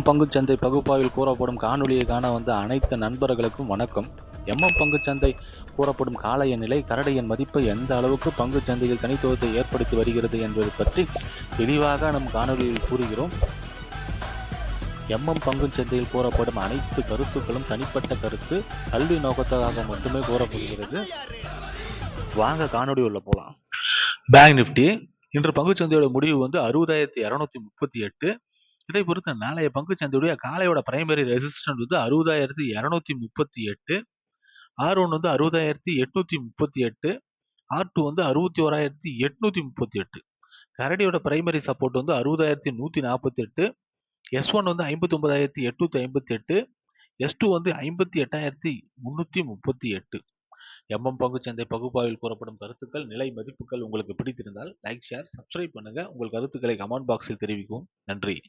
பங்குச்சந்தை பகுப்பாய்வில் கூறப்படும் காணொளியை காண வந்த அனைத்து நண்பர்களுக்கும் வணக்கம். பங்குச்சந்தை கூறப்படும் காளைய நிலை கரடியின் மதிப்பு எந்த அளவுக்கு பங்குச்சந்தையில் தனித்துவத்தை ஏற்படுத்தி வருகிறது என்பது பற்றி தெளிவாக நம் காணொலியில் கூறுகிறோம். பங்குச்சந்தையில் கூறப்படும் அனைத்து கருத்துக்களும் தனிப்பட்ட கருத்து, கல்வி நோக்கத்துக்காக மட்டுமே கூறப்படுகிறது. வாங்க காணொலி உள்ள போலாம். பேங்க் நிப்டி இன்று பங்குச்சந்தையோட முடிவு 60,238. இதை பொறுத்த நாளைய பங்குச்சந்தையுடைய காலையோட பிரைமரி ரெசிஸ்டன்ட் 60,238, R1 60,838, R2 61,838. கரடியோட பிரைமரி சப்போர்ட் 60,148, S1 59,858, S2 58,338. பங்குச்சந்தை பகுப்பாய்வில் கூறப்படும் கருத்துக்கள், நிலை மதிப்புகள் உங்களுக்கு பிடித்திருந்தால் லைக், ஷேர், சப்ஸ்கிரைப் பண்ணுங்க. உங்கள் கருத்துக்களை கமெண்ட் பாக்ஸில் தெரிவிக்கவும். நன்றி.